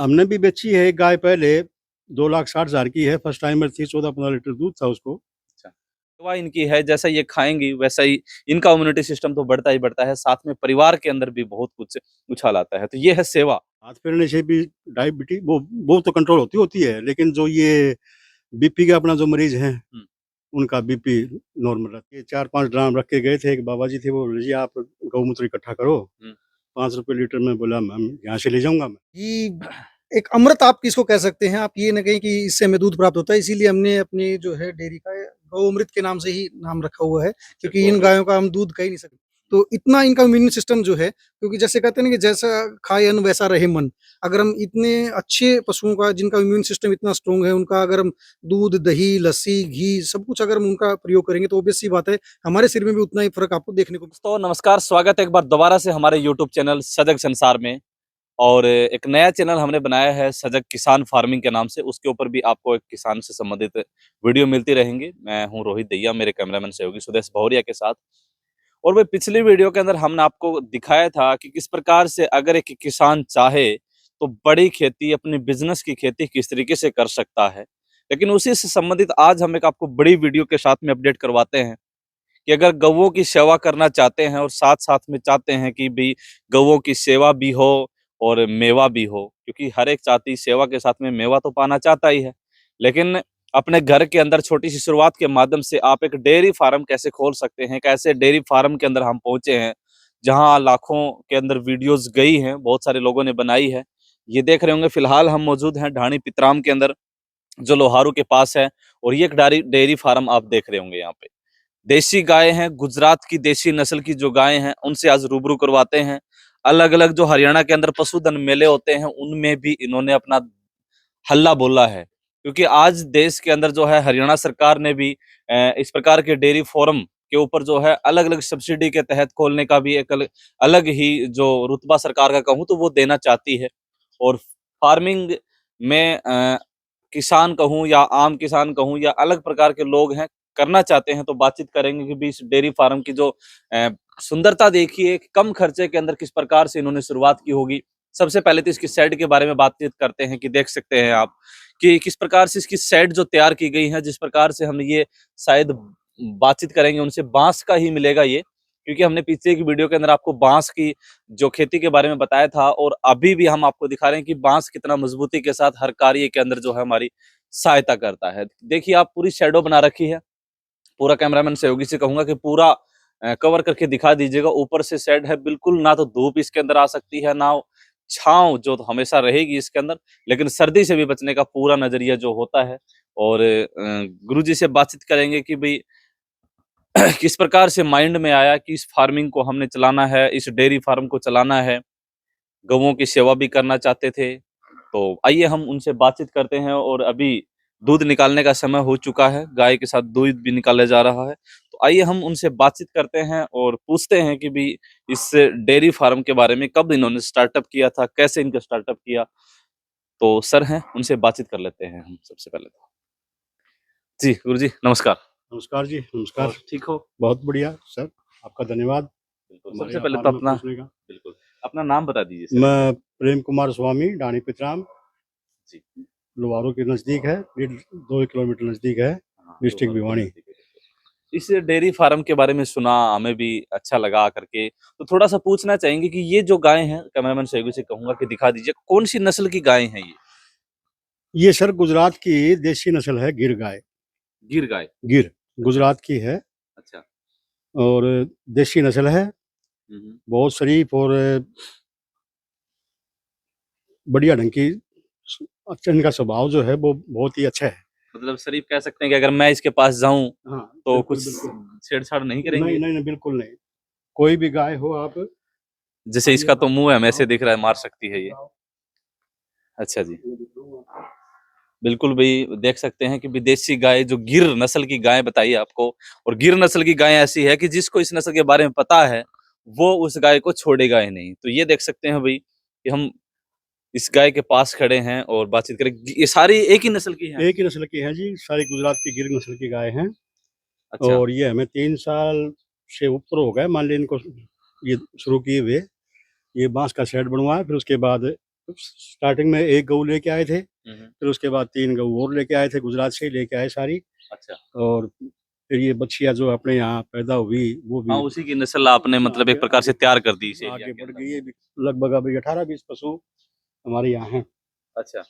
हमने भी बेची है एक गाय पहले, 2,60,000 की है, फर्स्ट टाइमर थी, 14-15 लीटर दूध था उसको। अच्छा, सेवा इनकी है, जैसा ये खाएँगी वैसा ही इनका इम्यूनिटी सिस्टम तो बढ़ता ही बढ़ता है, साथ में परिवार के अंदर भी बहुत कुछ उछाल आता है, तो ये है सेवा। हाथ फेरने से भी डायबिटीज वो तो कंट्रोल होती है, लेकिन जो ये बीपी का अपना जो मरीज हैं, हुँ। उनका बीपी नॉर्मल रहता है। 4-5 ड्राम रख के गए थे, एक बाबा जी थे, वो बोले जी आप गौमूत्र इकट्ठा करो, हुँ। 5 रुपए लीटर में। बोला मैम यहाँ से ले जाऊँगा मैं। ये एक अमृत आप किसको कह सकते हैं? आप ये ना कहें कि इससे हमें दूध प्राप्त होता है, इसीलिए हमने अपनी जो है डेयरी का गौ-अमृत के नाम से ही नाम रखा हुआ है, क्योंकि इन गायों का हम दूध कह ही नहीं सकते। तो इतना इनका इम्यून सिस्टम जो है, क्योंकि जैसे कहते हैं ना कि जैसा खाए अन्न वैसा रहे मन। अगर हम इतने अच्छे पशुओं का जिनका इम्यून सिस्टम इतना स्ट्रॉन्ग है, उनका अगर हम दूध, दही, लस्सी, घी सब कुछ अगर हम उनका प्रयोग करेंगे तो ऑब्वियस सी बात है, हमारे शरीर में भी उतना ही फ़र्क आपको देखने को दोस्तों नमस्कार, स्वागत है एक बार दोबारा से हमारे यूट्यूब चैनल सजग संसार में। और एक नया चैनल हमने बनाया है सजग किसान फार्मिंग के नाम से, उसके ऊपर भी आपको एक किसान से संबंधित वीडियो मिलती रहेंगी। मैं हूं रोहित दहिया, मेरे कैमरामैन सहयोगी सुदेश भौरिया के साथ। और वो पिछली वीडियो के अंदर हमने आपको दिखाया था कि किस प्रकार से अगर एक किसान चाहे तो बड़ी खेती, अपनी बिजनेस की खेती किस तरीके से कर सकता है। लेकिन उसी से संबंधित आज हम एक आपको बड़ी वीडियो के साथ में अपडेट करवाते हैं कि अगर गौओं की सेवा करना चाहते हैं और साथ-साथ में चाहते हैं कि भई गौओं की सेवा भी हो और मेवा भी हो, क्योंकि हर एक जाति सेवा के साथ में मेवा तो पाना चाहता ही है। लेकिन अपने घर के अंदर छोटी-सी शुरुआत के माध्यम से आप एक डेयरी फार्म कैसे खोल सकते हैं, कैसे डेयरी फार्म के अंदर हम पहुँचे हैं, जहाँ लाखों के अंदर वीडियोज़ गई हैं, बहुत सारे लोगों ने बनाई है। ये देख रहे होंगे फिलहाल हम मौजूद हैं ढाणी पितराम के अंदर, जो लोहारू के पास है, और ये एक डेयरी फार्म आप देख रहे होंगे यहाँ पे। देसी गाय हैं, गुजरात की देसी नस्ल की जो गायें हैं, उनसे आज रूबरू करवाते हैं। अलग-अलग जो हरियाणा के अंदर पशुधन मेले होते हैं, उनमें भी इन्होंने अपना हल्ला बोला है। क्योंकि आज देश के अंदर जो है हरियाणा सरकार ने भी इस प्रकार के डेयरी फार्म के ऊपर जो है अलग-अलग सब्सिडी के तहत खोलने का भी एक अलग ही जो रुतबा सरकार का कहूँ तो वो देना चाहती है। और फार्मिंग में किसान कहूँ या आम किसान कहूँ या अलग प्रकार के लोग हैं, करना चाहते हैं तो बातचीत करेंगे कि भी इस डेयरी फार्म की जो सुंदरता देखिए, कम खर्चे के अंदर किस प्रकार से इन्होंने शुरुआत की होगी। सबसे पहले तो इसकी शेड के बारे में बातचीत करते हैं कि देख सकते हैं आप कि किस प्रकार से इसकी शेड जो तैयार की गई है, जिस प्रकार से हमने ये शायद बातचीत करेंगे उनसे, बाँस का ही मिलेगा ये, क्योंकि हमने पीछे की वीडियो के अंदर आपको बाँस की जो खेती के बारे में बताया था, और अभी भी हम आपको दिखा रहे हैं कि बाँस कितना मजबूती के साथ हर कार्य के अंदर जो है हमारी सहायता करता है। देखिए आप पूरी शैडो बना रखी है, पूरा कैमरामैन सहयोगी से कहूँगा कि पूरा कवर करके दिखा दीजिएगा। ऊपर से शेड है, बिल्कुल ना तो धूप इसके अंदर आ सकती है, ना छाँव जो तो हमेशा रहेगी इसके अंदर, लेकिन सर्दी से भी बचने का पूरा नज़रिया जो होता है। और गुरुजी से बातचीत करेंगे कि भई किस प्रकार से माइंड में आया कि इस फार्मिंग को हमने चलाना है, इस डेयरी फार्म को चलाना है, गौओं की सेवा भी करना चाहते थे। तो आइए हम उनसे बातचीत करते हैं, और अभी दूध निकालने का समय हो चुका है, गाय के साथ दूध भी निकाला जा रहा है। तो आइए हम उनसे बातचीत करते हैं और पूछते हैं कि भी इस डेयरी फार्म के बारे में कब इन्होंने स्टार्टअप किया था, कैसे इनका स्टार्टअप किया? तो सर हैं, उनसे बातचीत कर लेते हैं हम सबसे पहले तो। जी, गुरुजी नमस्कार। नमस्कार जी, नमस्कार। और ठीक हो? बहुत बढ़िया सर, आपका धन्यवाद बिल्कुल, हमारे सबसे पहले व्यापार तो में अपना पूछने का। बिल्कुल, अपना नाम बता दीजिए सर एक बार। मैं प्रेम कुमार स्वामी, डाणी पितराम, जी। लोहारू के नज़दीक है, 2 किलोमीटर नज़दीक है, हाँ, डिस्ट्रिक्ट लोहारू के भिवानी। नज़दीक है। इस डेयरी फार्म के बारे में सुना, हमें भी अच्छा लगा करके, तो थोड़ा-सा पूछना चाहेंगे कि ये जो गाय हैं, कैमरामैन सहयोगी से कहूँगा कि दिखा दीजिए, कौन-सी नस्ल की गाय हैं ये? ये सर गुजरात की देसी नस्ल है, गिर गाय। गिर गाय। गिर, अच्छा, गुजरात की है अच्छा। और देसी नस्ल है, हुँ, हुँ। बहुत शरीफ और बढ़िया ढंग की। अच्छा, इनका स्वभाव जो है वो बहुत ही अच्छा है। मतलब शरीफ कह सकते हैं कि अगर मैं इसके पास जाऊँ, हाँ, तो बिल्कुल, कुछ बिल्कुल। छेड़-छाड़ नहीं नहीं, करेंगे? नहीं, नहीं, बिल्कुल नहीं। कोई भी गाय हो आप जैसे आइए, इसका तो मुँह है, हमें आओ, ऐसे दिख रहा है, मार सकती है ये। अच्छा जी। बिल्कुल भई, देख सकते हैं कि विदेशी गाय जो गिर नस्ल की गाय बताई आपको, और गिर नस्ल की गाय ऐसी है कि जिसको इस नस्ल के बारे में पता है, वो उस गाय को छोड़ेगा ही नहीं। तो ये देख सकते हैं भई कि हम इस गाय के पास खड़े हैं और बातचीत करें। ये सारी एक ही नस्ल की हैं? एक ही नस्ल की हैं जी, सारी गुजरात की गिर नस्ल की गाय हैं। अच्छा, और ये हमें 3 साल से ऊपर हो गए मान लें इनको ये शुरू किए हुए। ये बाँस का शेड बनवाया, फिर उसके बाद स्टार्टिंग में 1 गऊ लेके आए थे, हम्म, फिर उसके बाद 3 गऊ और लेके आए थे, गुजरात से ही लेके आए सारी। अच्छा। और फिर ये बछिया जो अपने यहाँ पैदा हुई वो भी हाँ, उसी की नस्ल आपने मतलब एक प्रकार से तैयार कर दी इस एरिया आगे के बढ़ अंदर। गई। ये भी लगभग अभी 18-20 पशु हमारे यहाँ हैं। अच्छा,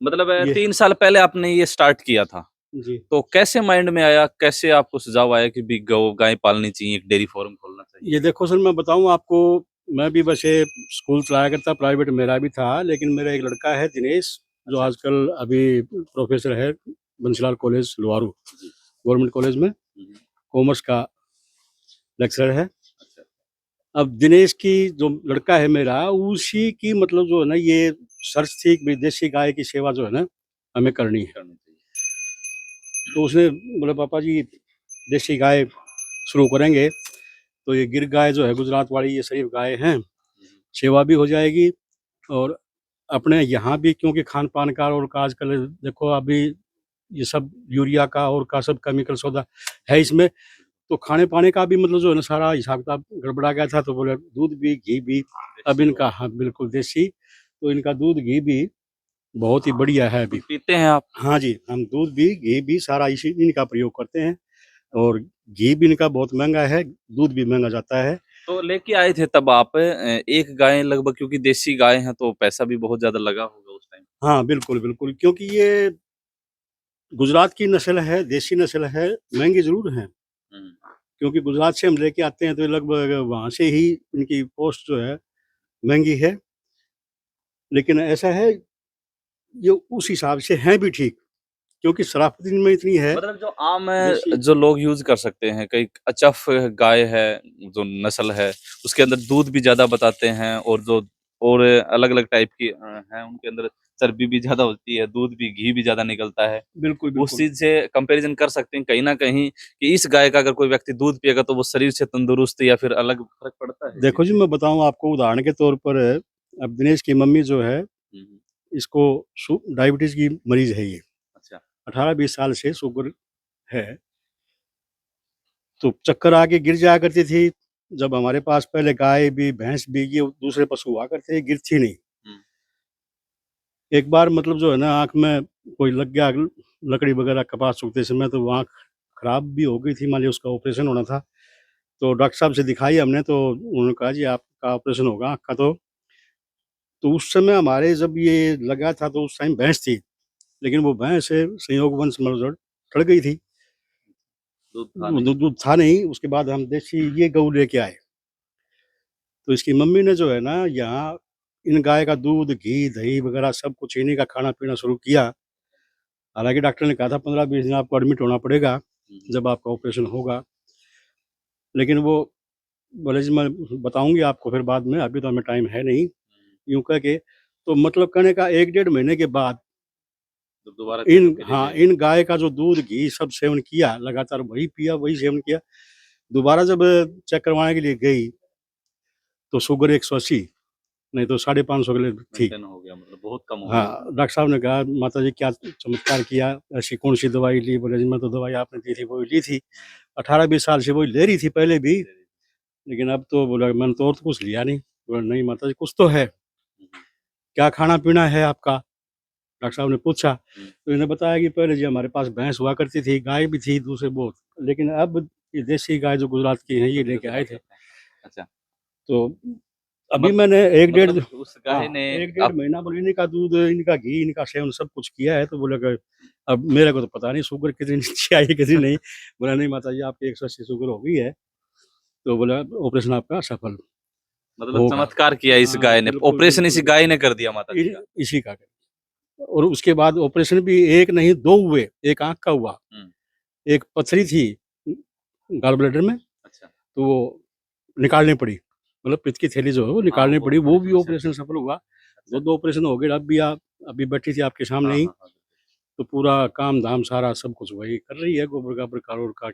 मतलब ये 3 साल पहले आपने ये स्टार्ट किया था, जी। तो कैसे माइंड में आया, कैसे आपको सुझाव आया कि भी गौ गाय पालनी चाहिए, एक डेयरी फार्म खोलना चाहिए? ये देखो सर, मैं बताऊँ आपको, मैं भी वैसे स्कूल चलाया करता, प्राइवेट मेरा भी था, लेकिन मेरा एक लड़का है दिनेश, जो अच्छा। आजकल अभी प्रोफेसर है बंसीलाल कॉलेज लोहारू, जी। गवर्नमेंट कॉलेज में हम्म, कॉमर्स का लेक्चरर है। अच्छा। अब दिनेश की जो लड़का है मेरा, उसी की मतलब जो है ना, ये सर्च थी कि देसी गाय की सेवा जो है ना हमें करनी है। करनी चाहिए। तो उसने बोले पापा जी देसी गाय शुरू करेंगे, तो ये गिर गाय जो है गुजरात वाली, ये शरीफ गाय हैं, सेवा भी हो जाएगी। और अपने यहाँ भी क्योंकि खान पान का और का आजकल देखो अभी ये सब यूरिया का और का सब केमिकल सौदा है इसमें, तो खाने पाने का भी मतलब जो है ना सारा हिसाब किताब गड़बड़ा गया था। तो बोले दूध भी घी भी अब देसी इनका, हो। हाँ बिल्कुल देसी, तो इनका दूध घी भी बहुत ही बढ़िया है अभी। दूध पीते हैं आप? हाँ जी, हम दूध भी घी भी सारा इसी इनका प्रयोग करते हैं। और घी भी इनका बहुत महंगा है, दूध भी महंगा जाता है। तो लेके आए थे तब आप एक गाय लगभग, क्योंकि देसी गाय है तो पैसा भी बहुत ज्यादा लगा होगा उस टाइम। हाँ बिल्कुल बिल्कुल, क्योंकि ये गुजरात की नस्ल है, देसी नस्ल है, महंगी जरूर है, हम्म, क्योंकि गुजरात से हम लेके आते हैं तो लगभग वहाँ से ही इनकी पोस्ट जो है महंगी है। लेकिन ऐसा है, ये उस हिसाब से हैं भी ठीक, क्योंकि शराफत इनमें इतनी है मतलब जो आम देसी। जो लोग यूज कर सकते हैं, कई अचफ गाय है जो नस्ल है, उसके अंदर दूध भी ज्यादा बताते हैं, और जो और अलग अलग टाइप की हैं उनके अंदर चर्बी भी ज्यादा होती है, दूध भी घी भी ज्यादा निकलता है। बिल्कुल उस बिल्कुल। चीज से कंपैरिजन कर सकते हैं कहीं ना कहीं कि इस गाय का अगर कोई व्यक्ति दूध पिएगा तो वो शरीर से तंदुरुस्त या फिर अलग फर्क पड़ता है इस चीज देखो जी, से? मैं बताऊँ आपको उदाहरण के तौर पर, अब दिनेश की मम्मी जो है, हम्म, इसको डायबिटीज की मरीज है ये, अच्छा। 18-20 साल से शुगर है। तो चक्कर आके गिर जाया करती थी। जब हमारे पास पहले गाय भी भैंस भी ये दूसरे पशु हुआ करते, गिरती नहीं। हम्म, एक बार मतलब जो है ना आँख में कोई लग गया, लकड़ी वगैरह कपास सूखते समय, तो वो आँख खराब भी हो गई थी, मान ली उसका ऑपरेशन होना था। तो डॉक्टर साहब से दिखाई हमने, तो उन्होंने कहा जी आपका ऑपरेशन होगा आँख का। तो उस समय हमारे जब ये लगा था तो उस टाइम भैंस थी, लेकिन वो भैंस संयोगवश मतलब सड़ गई थी, दूध था नहीं। दूध दूध था नहीं। उसके बाद हम देसी ये गऊ लेके आए। तो इसकी मम्मी ने जो है ना यहाँ इन गाय का दूध घी दही वगैरह सब कुछ इन्हीं का खाना पीना शुरू किया। हालांकि डॉक्टर ने कहा था 15-20 दिन आपको एडमिट होना पड़ेगा जब आपका ऑपरेशन होगा, लेकिन वो बोले जी मैं बताऊंगी आपको फिर बाद में, अभी तो हमें टाइम है नहीं, यूं कह के। तो मतलब कहने का 1-1.5 महीने के बाद तो दोबारा इन, चेकअप के लिए हाँ गए? इन गाय का जो दूध घी सब सेवन किया, लगातार वही पिया वही सेवन किया। दोबारा जब चेक करवाने के लिए गई तो शुगर 180, नहीं तो 550 के लिए थी। मेंटेन हो गया, मतलब बहुत कम हो गया। हाँ, डॉक्टर साहब ने कहा माता जी क्या चमत्कार किया, ऐसी कौन सी दवाई ली? बोले जी मैं तो दवाई आपने दी थी वही ली थी, 18-20 साल से वही ले रही थी पहले भी, लेकिन अब तो बोला मैंने तो और तो कुछ लिया नहीं। बोला नहीं माता जी कुछ तो है, क्या खाना पीना है आपका? डॉक्टर साहब ने पूछा तो इन्हें बताया कि पहले जी हमारे पास भैंस हुआ करती थी, गाय भी थी दूसरे बहुत, लेकिन अब ये देसी गाय जो गुजरात की है ये लेके आए थे। अच्छा। तो अभी मत, मैंने एक डेढ़, मतलब उस हाँ गाय ने 1-1.5 आप महीना बोले इनका दूध इनका घी इनका सेवन सब कुछ किया है। तो बोले कि अब मेरे को तो पता नहीं शुगर कितनी नीचे आई कितनी नहीं। बोला नहीं माता जी आपकी 180 शुगर हो गई है, तो बोला ऑपरेशन आपका सफल मतलब होगा। चमत्कार किया इस हाँ गाय ने, बिल्कुल ऑपरेशन बिल्कुल इसी गाय ने कर दिया माता जी का। इसी का। और उसके बाद ऑपरेशन भी एक नहीं दो हुए, एक आंख का हुआ, हम्म, एक पथरी थी गॉल ब्लैडर में, अच्छा। तो वो निकालनी पड़ी, मतलब पित्त की थैली जो है वो हाँ, निकालनी वो पड़ी, वो भी ऑपरेशन। ऑपरेशन सफल हुआ। अच्छा। 2 ऑपरेशन हो गए। अब भी आप अभी बैठी थी आपके सामने हाँ, ही, हाँ, हाँ। तो पूरा काम धाम सारा सब कुछ वही कर रही है, गोबर गाबर कारोड़ का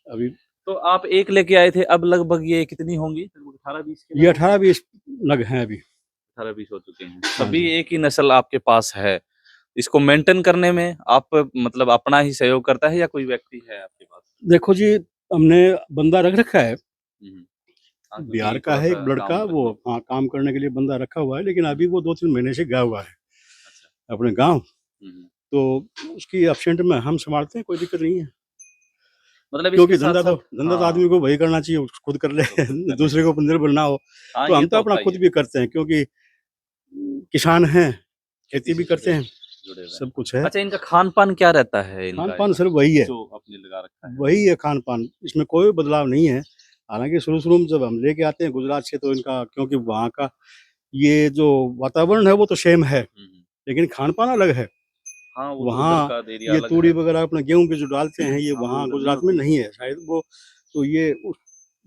अभी। तो आप एक लेके आए थे, अब लगभग ये कितनी होंगी? 18-20 के ये लगभग होंगी? 18-20 नग हैं अभी। 18-20 हो चुके हैं, हाँ सभी जी। एक ही नस्ल आपके पास है। इसको मेंटेन करने में आप मतलब अपना ही सहयोग करता है या कोई व्यक्ति है आपके पास? देखो जी, हमने बंदा रख रखा है, हम्म, हाँ, बिहार क्योंकि का है एक थोड़ा-सा लड़का, गाँव में वो हाँ, काम करने के लिए बंदा रखा हुआ है, लेकिन अभी वो 2-3 महीने से गया हुआ है अच्छा। अपने गाँव। हुँ। तो उसकी एब्सेंट में हम सँभालते हैं, कोई दिक्कत नहीं है। मतलब इसके क्योंकि साथ-साथ धंधा तो हाँ, आदमी को वही करना चाहिए, खुद कर ले, तो खुद कर ले। दूसरे के ऊपर निर्भर ना हो। हाँ, तो ये हम तो तो अपना होता ही खुद है, भी करते हैं, क्योंकि किसान हैं, खेती खेती भी से करते हैं, जुड़े हुए हैं। सब कुछ है। अच्छा, इनका खान-पान क्या रहता है इन गाय खान-पान का? सिर्फ़ वही है, जो आपने लगा रखा है? वही है खान-पान, इसमें कोई बदलाव नहीं है। हालाँकि शुरू-शुरू में जब हम लेके आते हैं गुजरात से, तो इनका, क्योंकि वहाँ का ये जो वातावरण है वो तो सेम है, हुँ, हुँ। लेकिन खान-पान अलग है। हाँ, वो तो उधर वहाँ का एरिया ये अलग तूड़ी है। वगैरह अपना गेहूँ के जो डालते हैं, ये हाँ, वो वहाँ उधर नहीं गुजरात में होती। नहीं है शायद वो। तो ये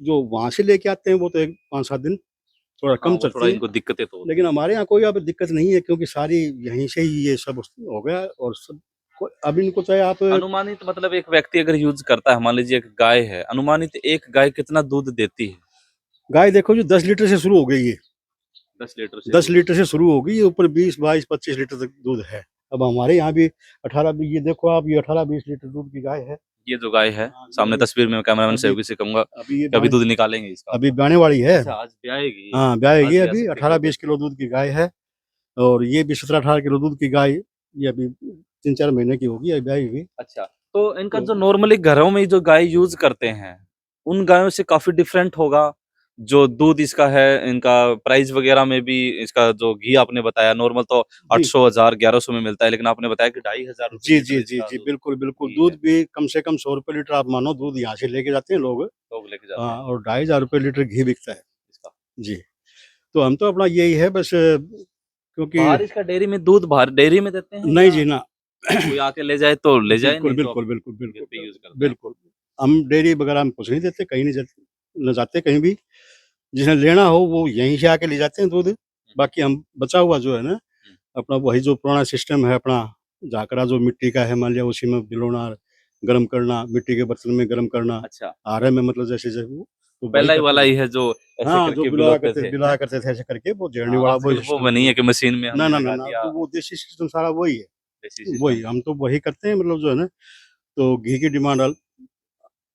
जो वहाँ से लेके आते हैं वो तो एक 5-7 दिन थोड़ा हाँ, कम वो थोड़ा चलती है। इनको दिक्कतें तो होती लेकिन हैं। हमारे यहाँ कोई अब दिक्कत नहीं है, क्योंकि सारी यहीं से ही ये सब हो गया, और सब अब इनको चाहे आप अनुमानित मतलब एक व्यक्ति अगर यूज़ करता है, मान लीजिए एक गाय है, अनुमानित एक गाय कितना दूध देती है? गाय देखो जी 10 लीटर से शुरू हो गई है। 10 लीटर से 10 दूध। लीटर से शुरू हो गई, ये ऊपर 20, 22, 25 लीटर तक दूध है। अब हमारे यहाँ भी 18 बी ये देखो आप, ये 18-20 लीटर दूध की गाय है। ये जो गाय है, हाँ, सामने ये तस्वीर में कैमरामैन अभी सहयोगी से कहूँगा अभी ये कि अभी ब्याने दूध निकालेंगे इसका। अभी ब्याने वाली है। अच्छा, आज ब्याएगी ये? हाँ, ब्याएगी आज ब्या अभी, सकती है कोई 18-20 बच्चा? किलो दूध की गाय है। और ये भी 17-18 किलो दूध की गाय, ये अभी 3-4 महीने की होगी, अभी ब्याई हुई। अच्छा, तो इनका तो जो नॉर्मली घरों में जो गाय यूज़ करते हैं, उन गायों से काफ़ी डिफरेंट होगा? जो दूध इसका है, इनका प्राइस वगैरह में भी इसका जो घी आपने बताया नॉर्मल तो जी। 800, 1000, 1100 में मिलता है, लेकिन आपने बताया कि 2500 रुपए जी, लीटर जी, जी, इसका जी, जो बिल्कुल, बिल्कुल। घी दूध है, भी कम से कम ₹100 लीटर आप मानो, दूध यहाँ से लेके जाते हैं लोग। लोग लेके जाते हाँ, हैं और ₹2500 लीटर घी बिकता है। इसका। जी, तो हम तो अपना यही है बस, क्योंकि बाहर इसका डेयरी में दूध बाहर डेयरी में देते हैं नहीं या जी, ना। कोई आके ले जाए तो ले जाए, बिल्कुल, नहीं तो आप बिल्कुल, बिल्कुल, घर बिल्कुल, पे यूज़ करते हैं? बिल्कुल। हम डेयरी वगैरह में कुछ नहीं देते, कहीं नहीं जाते, ना जाते कहीं भी। जिन्हें लेना हो वो यहीं से आके ले जाते हैं दूध। हुँ, बाकी हम बचा हुआ जो है ना, हुँ। अपना वही जो पुराना सिस्टम है अपना, झाकड़ा जो मिट्टी का है, मान लिया उसी में भिगोना, गरम करना, मिट्टी के बर्तन में गरम करना, अच्छा, आरे में, मतलब जैसे वो, तो वही पहला करते वाला हैं। ही है जो ऐसे हाँ, जो करके बिलोते थे, बिलाया हैं? करते थे ऐसे करके, वो जेरनी हाँ, वाला वही आजकल वो सिस्टम है। बनी है कि मशीन में ना, हमने ना, ना, लगा ना, दिया, तो वो देसी सिस्टम सारा वही है। देसी वही, सिस्टम हम तो वही करते हैं, मतलब जो है ना, तो घी की डिमांड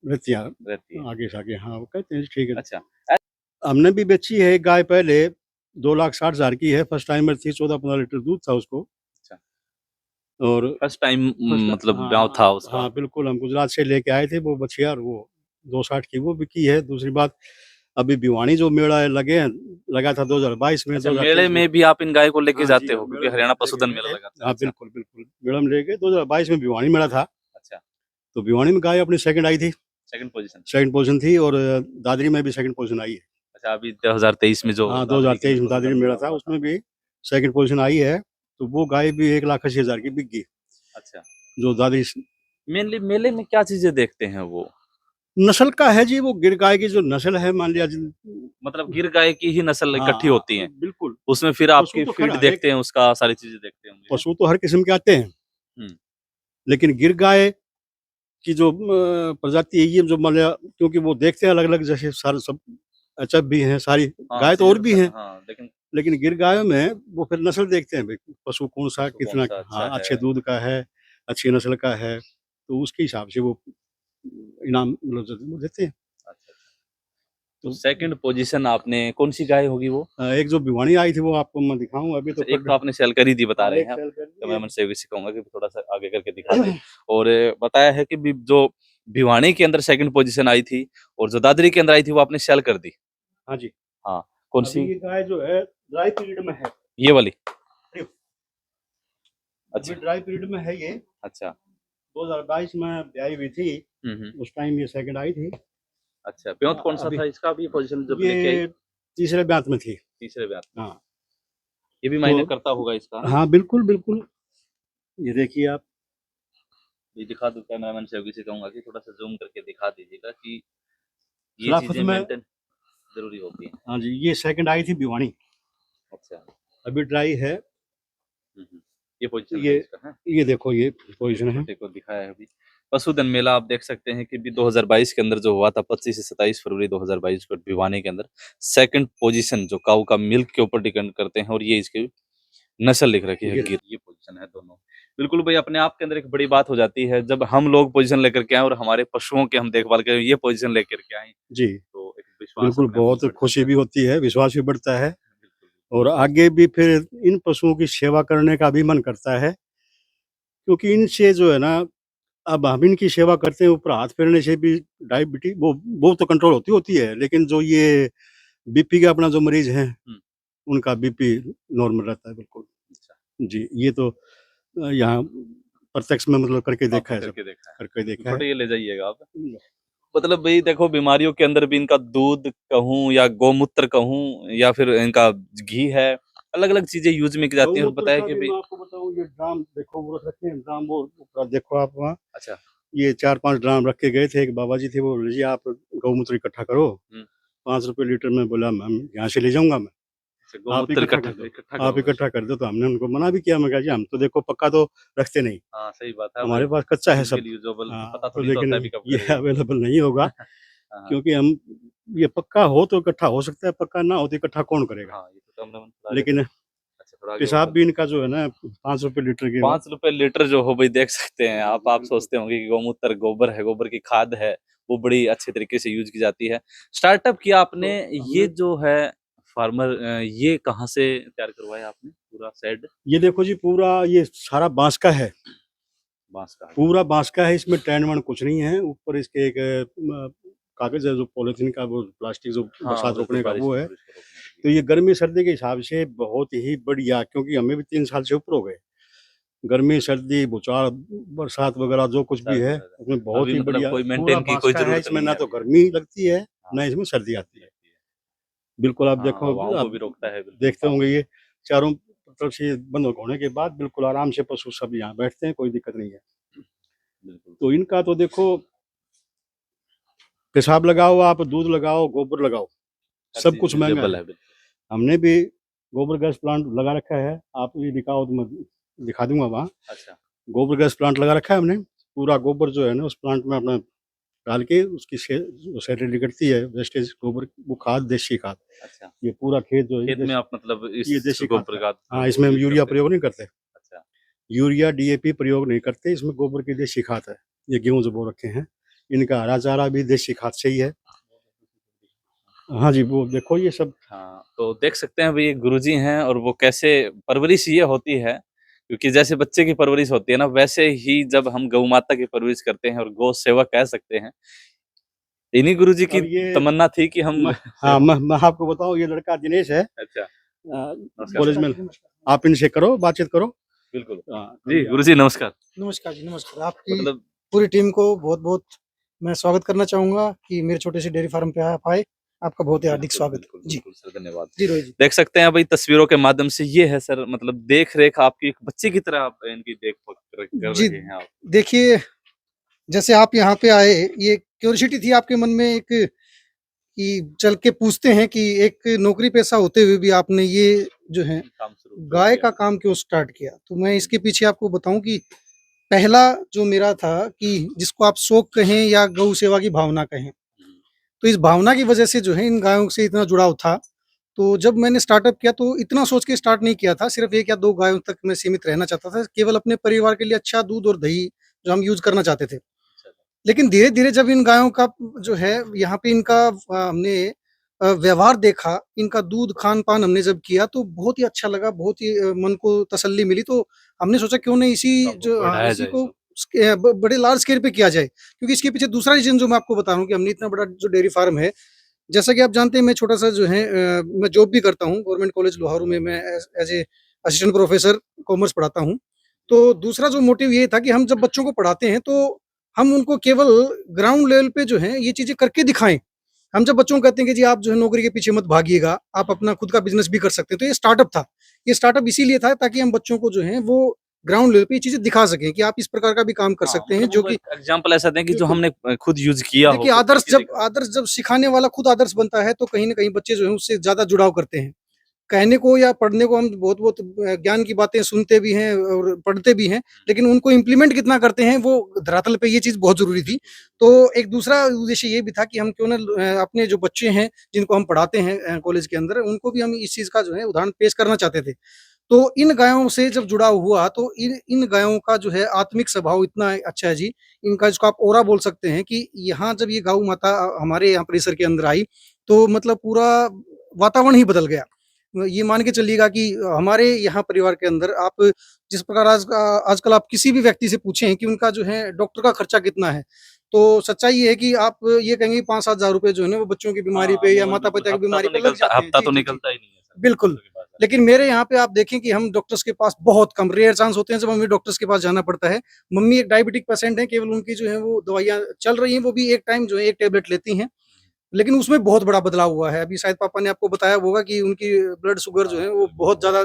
रहती है रहती है। आगे से आगे। हाँ, वो कहते हैं ठीक है। अच्छा, हमने भी बेची है एक गाय पहले, 2,60,000 की है, फर्स्ट टाइमर थी, 14-15 लीटर दूध था उसको। अच्छा, और फर्स्ट टाइम फर्स्ट मतलब हाँ, ब्याह हाँ, था उसका। हाँ, बिल्कुल, हम गुजरात से लेके आए थे वो बछिया, और वो 2,60 की वो बिकी है। दूसरी बात, अभी भिवानी जो मेला लगे हैं, लगा था 2022 में, अच्छा, मेले 2023 में। में भी आप इन गाय को लेके हाँ जी, जाते हाँ, हो क्योंकि मेले में हरियाणा लेके पशुधन गए मेला थे। लगाते हैं। हाँ, अच्छा, बिल्कुल, बिल्कुल, मेला में ले गए, 2022 में भिवानी मेला था। अच्छा, तो भिवानी में गाय अपनी सेकंड आई थी, सेकंड पोजीशन। सेकंड पोज़ीशन थी, और दादरी में भी सेकंड पोज़ीशन आई है। अच्छा, अभी 2023 में जो हाँ, दादरी के 2023 अंदर में दादरी पशुधन में मेला मेला था, हुआ था। उसमें भी सेकंड पोज़ीशन आई है। तो वो गाय भी 1,80,000 की बिक गई, अच्छा, जो दादरी मेनली मेले में क्या चीजें देखते हैं वो? नस्ल का है जी, वो गिर गाय की जो नस्ल है, मान लिया जिन मतलब गिर गाय की ही नस्ल इकट्ठी हाँ, होती है। बिल्कुल। उसमें फिर पशु आपकी तो खैर फीड हर एक देखते हैं उसका, सारी चीजें देखते होंगे, हैं? पशु तो हर किस्म के आते हैं, हुँ, लेकिन गिर गाय की जो प्रजाति है ये, जो मान लिया, क्योंकि वो देखते हैं अलग-अलग, जैसे सारे सब एचएफ भी हैं, सारी हाँ, गाय तो और सीजन भी स हैं, हाँ, लेकिन लेकिन गिर गायों में वो फिर नस्ल देखते हैं भई, पशु कौन-सा पशु कितना, कौन-सा अच्छा हाँ, है। अच्छे दूध का है, अच्छी नस्ल का है, तो उसके हिसाब से वो इनाम, मतलब जो वो देते हैं। अच्छा, अच्छा। तो तो सेकंड पोजीशन आपने कौन-सी गाय होगी वो? एक जो भिवानी आई थी वो आपको मैं दिखाऊँ अभी, तो अच्छा, एक फिर तो आपने सेल कर ही दी बता हाँ, रहे एक हैं आप। सेल कर तो दी मैं है। उनसे भी से कहूँगा कि थोड़ा-सा आगे करके दिखा दें। और बताया है कि भी जो भिवानी के अंदर सेकंड पोजीशन आई थी और जो दादरी के अंदर आई थी वो आपने सेल कर दी। हाँ जी, हाँ, अभी कौन-सी? ये गाय जो है ड्राई पीरियड में है। ये वाली? अभी अच्छा, ड्राई पीरियड में है ये, अच्छा। 2022 में ब्याई हुई थी, हुँ, हुँ। उस टाइम ये सेकंड आई थी। अच्छा, प्योंत कौन-सा अभी था इसका अभी पोजीशन जब लेके आई? ये तीसरे ब्यात में थी। तीसरे ब्याह में। हाँ, ये भी तो मायने करता होगा इसका, है ना? हाँ, बिल्कुल, बिल्कुल। ये देखिए आप, ये दिखा दूँ कैमरामैन सहयोगी से कहूँगा कि थोड़ा-सा ज़ूम करके दिखा दीजिएगा कि ये शराफ़त चीज़ें में, मेंटेन ज़रूरी होती हैं। हाँ जी, ये सेकंड आई थी भिवानी, अच्छा। अभी ड्राई है। हुँ, हुँ। ये पोजीशन है ये इसका, हैं? ये देखो, ये पोज़ीशन है। छोटे को दिखाया है अभी। पशुधन मेला आप देख सकते हैं कि भी 2022 के अंदर जो हुआ था 25 से 27 फरवरी 2022 को भिवानी के अंदर सेकंड पोजीशन जो काऊ का मिल्क के ऊपर डिपेंड करते हैं और ये इसकी नस्ल लिख रखी है गिर गिर, ये पोजीशन है दोनों। बिल्कुल भाई अपने आप के अंदर एक बड़ी बात हो जाती है जब हम लोग पोजीशन लेकर के आएँ और हमारे पशुओं की हम देखभाल करें ये पोजीशन लेकर के आएँ, जी। तो एक विश्वास बिल्कुल अपने ऊपर बहुत बढ़ खुशी जाता भी होती है, विश्वास भी बढ़ता है बिल्कुल। और आगे भी फिर इन पशुओं की सेवा करने का भी मन करता है, क्योंकि इनसे जो है ना, अब हम इनकी सेवा करते हैं, ऊपर हाथ फेरने से भी डायबिटीज़ वो तो कंट्रोल होती है, लेकिन जो ये बीपी का अपना जो मरीज़ हैं, हुँ। उनका बीपी नॉर्मल रहता है बिल्कुल। अच्छा, जी, ये तो यहाँ प्रत्यक्ष में मतलब करके देखा आपने है सब, करके देखा है। करके देखा है। छोटे ये ले जाइएगा आप। मतलब भई देखो बीमारियों के अंदर भी इनका दूध कहूँ या गौमूत्र कहूँ या फिर इनका घी है, अलग-अलग चीज़ें यूज़ में की जाती हैं और गौमूत्र बताया का कि भी भई मैं आपको बताऊँ, ये ड्राम देखो वो रखे हैं, ड्राम वो ऊपर देखो आप वहाँ, अच्छा, ये 4-5 ड्राम रख के गए थे, एक बाबा जी थे, वो बोले जी आप गौमूत्र इकट्ठा करो, हुँ। ₹5 लीटर। मैं बोला मैम यहाँ से ले जाऊँगा मैं, अच्छा आप गौमूत्र इकट्ठा इकट्ठा कर दो, इकट्ठा आप करोगे। इकट्ठा कर दो। तो हमने उनको मना भी किया, मैं कहा जी हम तो देखो पक्का तो रखते नहीं, हाँ, सही बात है। अब हमारे पास कच्चा है सब। सिंगल यूज़ेबल हाँ, पता तो थोड़ी तो लेकिन होता है अभी कब ये करेंगे। अवेलेबल नहीं होगा, हाँ, हाँ। क्योंकि हम ये पक्का हो तो इकट्ठा हो सकता है, पक्का ना हो तो इकट्ठा कौन करेगा? हाँ, ये तो कमरा में थोड़ा आगे लेकिन अच्छा थोड़ा आगे और पेशाब कर भी इनका जो है ना ₹5 लीटर के वो। ₹5 लीटर जो हो भई देख सकते हैं आप बिल्कुल। सोचते होंगे कि गौमूत्र गोबर है, गोबर की खाद है, वो बड़ी अच्छे तरीके से यूज़ की जाती है। स्टार्टअप किया आपने, तो ये हमने जो है फार्मर ये कहाँ से तैयार करवाया आपने पूरा शेड? ये देखो जी, पूरा ये सारा बाँस का है, बाँस का है। पूरा बाँस का है, इसमें टैन-वैन कुछ नहीं है। ऊपर इसके एक कागज़ है जो पॉलीथीन का, वो प्लास्टिक जो हाँ, बरसात बिल्कुल रोकने का बारिश वो है। बारिश को रोकने के तो लिए। ये गर्मी-सर्दी के हिसाब से बहुत ही बढ़िया, क्योंकि हमें भी 3 साल से ऊपर हो गए। गर्मी, सर्दी, भूचाल, बरसात वगैरह जो कुछ भी साथ है, में रहता उसमें है। बहुत अभी ही मतलब बढ़िया कोई पूरा मेंटेन की बाँस कोई का है, ज़रूरत इसमें नहीं ना है तो अभी। गर्मी लगती है, हाँ, ना इसमें सर्दी आती है। लगती है। बिल्कुल आप हाँ, देखो, हवाओं को आप भी रोकता है बिल्कुल। देखते होंगे ये चारों तरफ से बंद होने के बाद बिल्कुल आराम से पशु सब यहाँ बैठते हैं, कोई दिक्कत नहीं है। बिल्कुल, तो इनका तो देखो, पेशाब लगाओ, आप दूध लगाओ, गोबर लगाओ, हर सब चीज़ कुछ महँगा यूज़ेबल है। है बिल्कुल। हमने भी गोबर गैस प्लांट लगा रखा है, आप ये दिखाओ तो मैं दिखा दूँगा वहाँ। अच्छा, गोबर गैस प्लांट लगा रखा है हमने, पूरा गोबर जो है ना उस प्लांट में अपना डाल के उसकी जो सैलरी निकलती है वेस्टेज गोबर, वो खाद, देसी खाद। अच्छा। ये पूरा खेत जो है खेत में देसी, आप मतलब ये इस देसी खाद गोबर का। खाद हाँ, वो इसमें हम यूज़ यूरिया करते हैं। प्रयोग नहीं करते। अच्छा, यूरिया, डीएपी प्रयोग नहीं करते, इसमें गोबर की देसी खाद है। ये गेहूँ जो बो रखे हैं, इनका हरा चारा भी देसी खाद से ही है। हाँ जी, वो देखो ये सब। हाँ, तो देख सकते हैं भई गुरुजी हैं और वो कैसे परवरिश ये होती है, क्योंकि जैसे बच्चे की परवरिश होती है ना, वैसे ही जब हम गौ माता की परवरिश करते हैं और गौ सेवा कह सकते हैं। इन्हीं गुरुजी की अब ये तमन्ना थी कि हम म हाँ, सेवा मैं आपको बताऊँ, ये लड़का दिनेश है, अच्छा, नमस्कार। कॉलेज में, आप इनसे करो, बातचीत करो। बिल्कुल। हाँ, जी, कभी आप गुरुजी नमस्कार। नमस्कार जी, नमस्कार। आपकी मतलब पूरी टीम को बहुत-बहुत मैं स्वागत करना चाहूँगा कि मेरे छोटे से डेयरी फार्म पे आप आए। आपका बहुत ही हार्दिक बिल्कुल, स्वागत बिल्कुल, है। जी, बिल्कुल सर, धन्यवाद। जी रोहित जी। देख सकते हैं भाई तस्वीरों के माध्यम से ये है सर मतलब देख-रेख आपकी एक बच्चे की तरह आप इनकी देख-रेख कर जी, रहे हैं आप। देखिए जैसे आप यहाँ पे आए, ये क्यूरियोसिटी थी आपके मन में एक कि चल के पूछते हैं कि एक नौकरी पेशा होते हुए भी आपने ये जो है काम शुरू क्यों गाय किया? का काम क्यों स्टार्ट किया? तो मैं जी, इसके पीछे आपको बताऊँ कि पहला जो मेरा था कि जिसको आप शौक कहें या गौ सेवा की भावना कहें, हुँ, तो इस भावना की वजह से जो है इन गायों से इतना जुड़ाव था। तो जब मैंने स्टार्टअप किया तो इतना सोच के स्टार्ट नहीं किया था, सिर्फ़ 1 या 2 गायों तक मैं सीमित रहना चाहता था, केवल अपने परिवार के लिए अच्छा दूध और दही जो हम यूज़ करना चाहते थे। अच्छा, लेकिन धीरे-धीरे जब इन गायों का जो है यहाँ पे इनका हमने व्यवहार देखा, इनका दूध, खान-पान हमने जब किया तो बहुत ही अच्छा लगा, बहुत ही मन को तसल्ली मिली। तो हमने सोचा क्यों नहीं इसी अब जो बढ़ाया इसी जाए को इसको। उसके बड़े लार्ज स्केल पे किया जाए। क्योंकि इसके पीछे दूसरा रीज़न जो मैं आपको बता रहा हूँ कि हमने इतना बड़ा जो डेयरी फार्म है, जैसा कि आप जानते हैं मैं छोटा-सा जो है मैं जॉब भी करता हूँ, गवर्नमेंट कॉलेज लोहारू में मैं as a assistant professor commerce पढ़ाता हूँ। तो दूसरा जो मोटिव ये था कि हम जब बच्चों को पढ़ाते हैं तो हम उनको केवल ग्राउंड लेवल पे जो है ये चीज़ें करके दिखाएँ। हम जब बच्चों को कहते हैं कि जी आप जो है नौकरी के पीछे मत भागिएगा, आप अपना खुद का बिज़नेस भी कर सकते हैं। तो ये स्टार्टअप था। ये स्टार्टअप इसीलिए था ताकि हम बच्चों को जो है वो ग्राउंड लेवल पे ये चीज़ें दिखा सकें कि आप इस प्रकार का भी काम कर हाँ, सकते हैं मतलब जो वो कि एक एग्ज़ाम्पल ऐसा दें कि जो बिल्कुल। हमने खुद यूज़ किया हो, देखिए खुद करके देखा हो। आदर्श जब सिखाने वाला खुद आदर्श बनता है तो कहीं न कहीं बच्चे जो हैं उससे ज़्यादा जुड़ाव करते हैं। कहने को या पढ़ने को हम बहुत-बहुत ज्ञान की बातें सुनते भी हैं और पढ़ते भी हैं, लेकिन उनको इम्प्लीमेंट कितना करते हैं वो धरातल पे ये चीज़ बहुत ज़रूरी थी। बिल्कुल, बिल्कुल सही तो बात। एक दूसरा उद्देश्य ये भी था कि हम क्यों ना अपने जो बच्चे हैं जिनको हम पढ़ाते हैं कॉलेज के अंदर उनको भी हम इस चीज़ का जो है उदाहरण पेश करना चाहते थे। तो इन गायों से जब जुड़ाव हुआ तो इन इन गायों का जो है आत्मिक स्वभाव इतना अच्छा है जी, इनका जिसको आप ऑरा बोल सकते हैं कि यहाँ जब ये गौ माता हमारे यहाँ परिसर के अंदर आई, तो मतलब पूरा वातावरण ही बदल गया। ये मान के चलिएगा कि हमारे यहाँ परिवार के अंदर आप जिस प्रकार आजकल आप किसी भी व्यक्ति से पूछें कि उनका जो है डॉक्टर का खर्चा कितना है, तो सच्चाई ये है कि आप ये कहेंगे 5-7 हज़ार रुपए जो है ना वो बच्चों की बीमारी पे या माता-पिता की बीमारी पे लग जाते हैं। हफ्ता जी, तो जी, जी। निकलता ही नहीं है सर, बिल्कुल। डॉक्टर के पास जाने लेकिन मेरे यहाँ पे आप देखें कि हम डॉक्टर्स के पास बहुत कम रेयर चांस होते हैं जब हमें डॉक्टर्स के पास जाना पड़ता है। मम्मी एक डायबिटिक पेशेंट है, केवल उनकी जो है वो दवाइयाँ चल रही हैं, वो भी एक टाइम जो है 1 टैबलेट लेती हैं। लेकिन उसमें बहुत बड़ा बदलाव हुआ है। अभी शायद पापा ने आपको बताया होगा कि उनकी ब्लड शुगर जो है वो बहुत ज़्यादा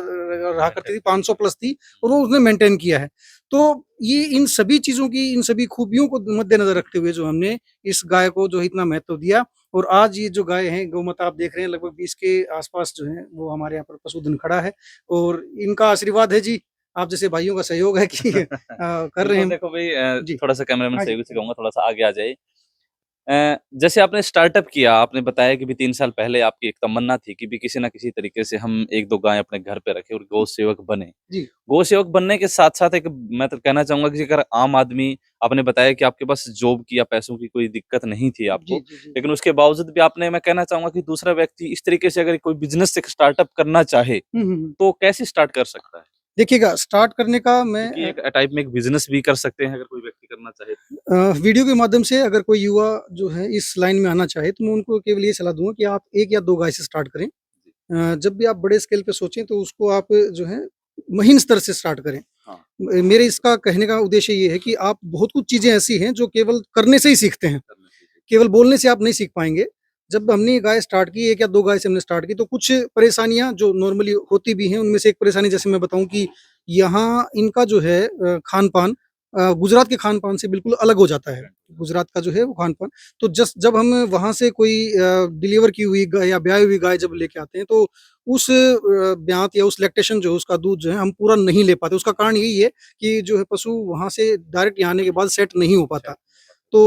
रहा करती थी, 500 प्लस थी और वो उसने मेंटेन किया है। तो ये इन सभी चीज़ों की, इन सभी खूबियों को मद्देनज़र रखते हुए जो हमने इस गाय को जो है इतना महत्व दिया और आज ये जो गाय है, गौमाता आप देख रहे हैं लगभग 20 के आस-पास जो है वो हमारे यहाँ पर पशुधन खड़ा है और इनका आशीर्वाद है जी, आप जैसे भाइयों का सहयोग है कि कर रहे बिल्कुल, हैं। देखो भाई जी। थोड़ा-सा कैमरामैन हाँ जी, सहयोगी से हाँ जी। कहूँगा थोड़ा-सा आगे आ जाइए। जैसे आपने स्टार्टअप किया, आपने बताया कि भी 3 साल पहले आपकी एक तमन्ना थी कि भी किसी न किसी तरीके से हम 1-2 गाय अपने घर पे रखें और गौ सेवक बने। जी। गौ सेवक बनने के साथ-साथ एक मैं तो कहना चाहूँगा कि अगर आम आदमी आपने बताया कि आपके पास जॉब की या पैसों की कोई दिक्कत नहीं थी जी, आपको, जी, जी। लेकिन उसके बावजूद भी आपने मैं कहना चाहूँगा कि दूसरा व्यक्ति इस तरीके से अगर कोई बिज़नेस एक स्टार्टअप करना चाहे, हुँ, हुँ, हुँ। तो कैसे स्टार्ट कर सकता है? देखिएगा स्टार्ट करने का मैं क्योंकि एक टाइप में एक बिज़नेस भी कर सकते हैं अगर कोई व्यक्ति करना चाहे तो। वीडियो के माध्यम से अगर कोई युवा जो है इस लाइन में आना चाहे तो मैं उनको केवल ये सलाह दूँगा कि आप 1 या 2 गाय से स्टार्ट करें। जब भी आप बड़े स्केल पे सोचें तो उसको आप जो है महीन स्तर से स्टार्ट करें। हाँ, मेरे इसका कहने का उद्देश्य ये है कि आप बहुत कुछ चीज़ें ऐसी हैं जो केवल करने से ही सीखते हैं। करना चाहिए। केवल बोलने से आप नहीं सीख पाएँगे। जब हमने ये गाय स्टार्ट की 1 या 2 गाय से हमने स्टार्ट की तो कुछ परेशानियाँ जो नॉर्मली होती भी हैं, उनमें से एक परेशानी जैसे मैं बताऊँ कि यहाँ इनका जो है खान-पान गुजरात के खान-पान से बिल्कुल अलग हो जाता है। गुजरात का जो है वो खान-पान तो जब हम वहाँ से कोई डिलीवर की हुई गाय या ब्याई हुई गाय जब लेके आते हैं तो उस ब्यात या उस लैक्टेशन जो है उसका दूध जो है हम पूरा नहीं ले पाते। उसका कारण यही है कि जो है पशु वहाँ से डायरेक्ट यहाँ आने के बाद सेट नहीं हो पाता। तो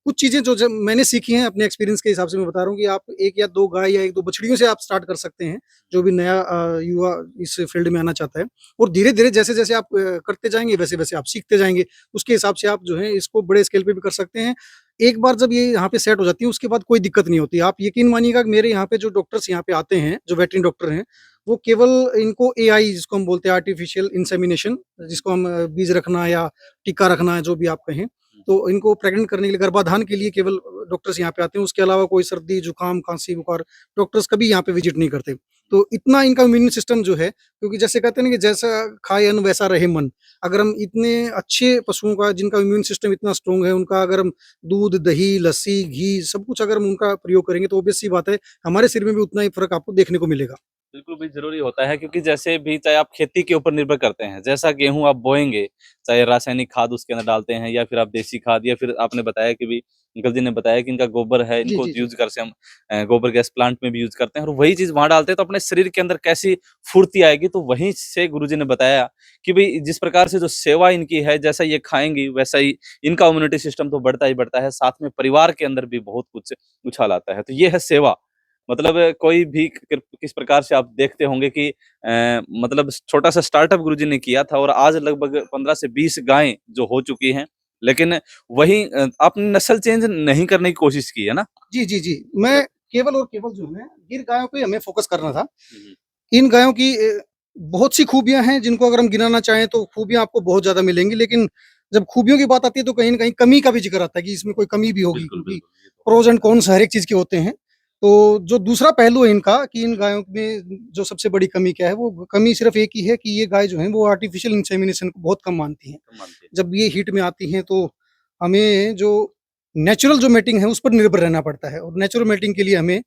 कुछ चीज़ें जो जब मैंने सीखी हैं अपने एक्सपीरियंस के हिसाब से मैं बता रहा हूँ कि आप 1 या 2 गाय या 1-2 बछड़ियों से आप स्टार्ट कर सकते हैं, जो भी नया युवा इस फील्ड में आना चाहता है और धीरे-धीरे जैसे-जैसे आप करते जाएँगे वैसे-वैसे आप सीखते जाएँगे। उसके हिसाब से आप जो है इसको बड़े स्केल पे भी कर सकते हैं। एक बार जब ये यहाँ पे सेट हो जाती है उसके बाद कोई दिक्कत नहीं होती। आप यकीन मानिएगा कि मेरे यहाँ पे जो डॉक्टर्स यहाँ पे आते हैं, जो वेटरनरी डॉक्टर हैं, वो केवल इनको एआई जिसको हम बोलते हैं आर्टिफिशियल इंसेमिनेशन जिसको हम बीज रखना या टीका रखना है जो भी आप कहें। तो इनको प्रेग्नेंट करने के लिए गर्भाधान के लिए केवल डॉक्टर्स यहाँ पे आते हैं, उसके अलावा कोई सर्दी, जुकाम, खाँसी, बुखार डॉक्टर्स कभी यहाँ पे विज़िट नहीं करते। तो इतना इनका इम्यून सिस्टम जो है क्योंकि जैसे कहते हैं ना कि जैसा खाए अन्न वैसा रहे मन। अगर हम इतने अच्छे पशुओं का जिनका इम्यून सिस्टम इतना स्ट्रॉन्ग है, उनका अगर हम दूध, दही, लस्सी, घी सब कुछ अगर हम उनका प्रयोग करेंगे तो ऑब्वियस सी बात है, हमारे शरीर में भी उतना ही फ़र्क आपको देखने को मिलेगा। बिल्कुल भी ज़रूरी होता है क्योंकि जैसे भी चाहे आप खेती के ऊपर निर्भर करते हैं, जैसा गेहूँ आप बोएँगे, चाहे रासायनिक खाद उसके अंदर डालते हैं या फिर आप देसी खाद या फिर आपने बताया कि भी अंकल जी ने बताया कि इनका गोबर है, जी, इनको जी, जी। यूज़ कर से हम गोबर गैस प्लांट में भी यूज़ करते हैं और वही चीज़ वहाँ डालते हैं तो अपने शरीर के अंदर कैसी फुर्ती आएगी, तो वहीं से गुरुजी ने बताया कि भई जिस प्रकार से जो सेवा इनकी है, जैसा ये खाएँगी वैसा ही इनका इम्यूनिटी सिस्टम तो बढ़ता ही बढ़ता है, साथ में परिवार के अंदर भी बहुत कुछ उछाल आता है। तो ये है सेवा। मतलब कोई भी किस प्रकार से आप देखते होंगे कि मतलब छोटा-सा स्टार्टअप गुरुजी ने किया था और आज लगभग 15 से 20 गायें जो हो चुकी हैं। लेकिन वही आपने नस्ल चेंज नहीं करने की कोशिश की, है ना? जी, जी, जी। मैं केवल और केवल जो है गिर गायों पे हमें फ़ोकस करना था। हुँ, हुँ। इन गायों की बहुत सी खूबियाँ हैं जिनको अगर हम गिनाना चाहें तो खूबियाँ आपको बहुत ज़्यादा मिलेंगी, लेकिन जब खूबियों की बात आती है तो कहीं न कहीं कमी का भी ज़िक्र आता है कि इसमें कोई कमी भी होगी बिल्कुल, क्योंकि बिल्कुल। ये तो प्रोज़ एंड कॉन्स हर एक चीज़ के होते हैं। तो जो दूसरा पहलू है इनका कि इन गायों में जो सबसे बड़ी कमी क्या है, वो कमी सिर्फ़ एक ही है कि ये गाय जो है वो आर्टिफ़िशियल इंसेमिनेशन को बहुत कम मानती हैं। कम मानते हैं। जब ये हीट में आती हैं तो हमें जो नेचुरल जो मेटिंग है उस पर निर्भर रहना पड़ता है और नेचुरल मेटिंग के लिए हमें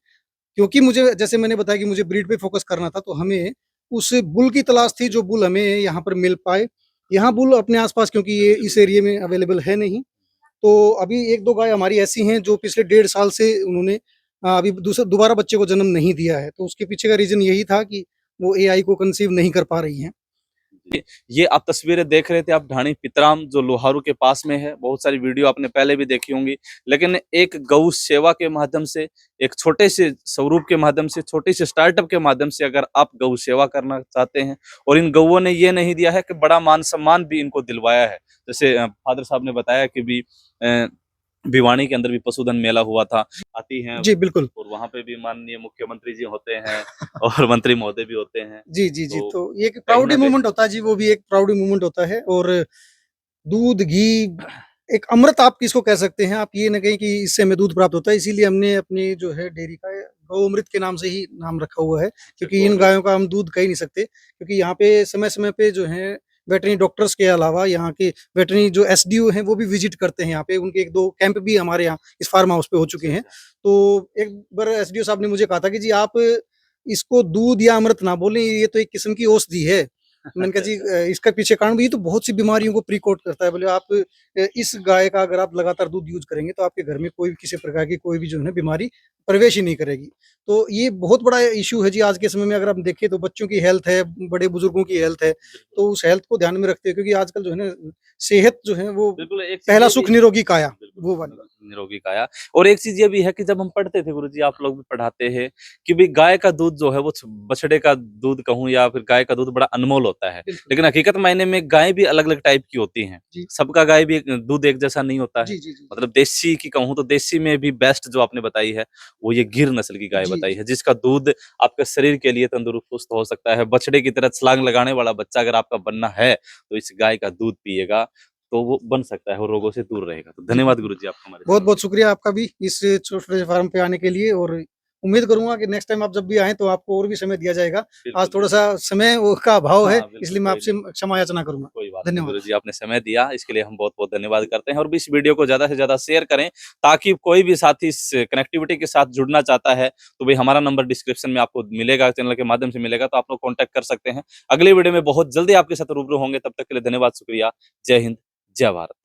क्योंकि मुझे जैसे मैंने बताया कि मुझे ब्रीड पे फ़ोकस करना था, तो हमें उस बुल की तलाश थी, जो बुल हमें यहाँ पर मिल पाए। यहाँ बुल अपने आस-पास क्योंकि ये इस एरिया में अवेलेबल है नहीं, तो अभी 1-2 गाय हमारी ऐसी हैं, जो पिछले डेढ़ साल से उन्होंने अभी दोबारा बच्चे को जन्म नहीं दिया है। तो उसके पीछे का रीज़न यही था कि वो एआई को कंसीव नहीं कर पा रही हैं। ये आप तस्वीरें देख रहे थे आप ढाणी पितराम जो लोहारू के पास में है। बहुत सारी वीडियो आपने पहले भी देखी होंगी। लेकिन एक गौ सेवा के माध्यम से, एक छोटे से स्वरूप के माध्यम से, छोटे से स्टार्टअप के माध्यम से अगर आप गौ सेवा करना चाहते हैं और इन गौओं ने ये नहीं दिया है कि बड़ा मान-सम्मान भी इनको दिलवाया है। जैसे फादर साहब ने बताया कि भी भिवानी के अंदर भी पशुधन मेला हुआ था, आती हैं जी, बिल्कुल। और वहाँ पे भी माननीय मुख्यमंत्री जी होते हैं और मंत्री महोदय भी होते हैं। जी, जी, जी। तो तो ये एक कहीं प्राउडी न कहीं मोमेंट होता है जी, वो भी एक प्राउडी मोमेंट होता है। और दूध, घी एक अमृत आप किसको कह सकते हैं, आप ये ना कहें कि इससे हमें दूध प्राप्त होता है, इसीलिए हमने अपनी जो है डेयरी का गौ अमृत के नाम से ही नाम रखा हुआ है, क्योंकि इन गौ-अमृत। गायों का हम दूध कह ही नहीं सकते, क्योंकि यहाँ पे समय-समय पे जो है वेटरनरी डॉक्टर्स के अलावा यहाँ के वेटरनरी जो एसडीओ हैं, वो भी विज़िट करते हैं यहाँ पे, उनके 1-2 कैंप भी हमारे यहाँ इस फार्म हाउस पे हो चुके अच्छा, हैं। अच्छा। तो एक बार एसडीओ साहब ने मुझे कहा था कि जी आप इसको दूध या अमृत ना बोलें, ये तो एक किस्म की औषधि है। मैंने कहा अच्छा, जी अच्छा। इसका पीछे कारण भी ये तो बहुत सी बीमारियों को प्रीकोट करता है। बोले आप इस गाय का अगर आप लगातार दूध यूज़ करेंगे तो आपके घर में कोई भी किसी प्रकार की कोई भी जो है ना बीमारी प्रवेश ही नहीं करेगी। तो ये बहुत बड़ा इश्यू है जी आज के समय में। अगर आप देखें तो बच्चों की हेल्थ है, बड़े-बुजुर्गों की हेल्थ है, बिल्कुल, तो उस हेल्थ को ध्यान में रखते हुए, क्योंकि आजकल जो है ना सेहत जो है वो बिल्कुल एक चीज़ पहला ये भी सुख निरोगी काया, बिल्कुल, वो वाली बात। निरोगी काया। और एक चीज़ ये भी है कि जब हम पढ़ते थे गुरुजी, आप लोग भी पढ़ाते हैं कि भई गाय का दूध जो है वो बछड़े का दूध कहूँ या फिर गाय का दूध बड़ा अनमोल होता है। बिल्कुल। लेकिन हकीकत मायने में गाय भी अलग-अलग टाइप की होती हैं। जी। सबका गाय भी दूध एक जैसा नहीं होता है। जी, जी, जी, जी। मतलब देसी की कहूँ तो देसी में भी बेस्ट जो आपने बताई है, वो ये गिर नस्ल की गाय जी, बताई जी। है, जिसका दूध आपके शरीर के लिए तंदुरुस्त हो सकता है। बछड़े की तरह छलांग लगाने वाला बच्चा अगर आपका बनना है, तो इस गाय का दूध पिएगा, तो वो बन सकता है और रोगों से दूर रहेगा। तो जी, धन्यवाद बिल्कुल। गुरुजी आपका हमारे चैनल बहुत-बहुत शुक्रिया आपका भी इस छोटे से फार्म पे आने के लिए, और उम्मीद करूँगा कि नेक्स्ट टाइम आप जब भी आएँ तो आपको और भी समय दिया जाएगा। आज बिल्कुल, थोड़ा-सा बिल्कुल। समय वो का अभाव है, हाँ, बिल्कुल, इसलिए मैं कोई आपसे नहीं, क्षमा याचना करूँगा। कोई बात नहीं धन्यवाद। गुरुजी, आपने समय दिया, इसके लिए हम बहुत-बहुत धन्यवाद करते हैं और भी इस वीडियो को ज़्यादा से ज़्यादा शेयर करें, ताकि कोई भी साथी इस कनेक्टिविटी के साथ जुड़ना चाहता है, तो भई हमारा नंबर डिस्क्रिप्शन में आपको मिलेगा, चैनल के माध्यम से मिलेगा, तो आप लोग कॉन्टैक्ट कर सकते हैं। अगली वीडियो में बहुत जल्दी आपके साथ रूबरू होंगे, तब तक के लिए धन्यवाद, शुक्रिया। जय हिंद, जय भारत।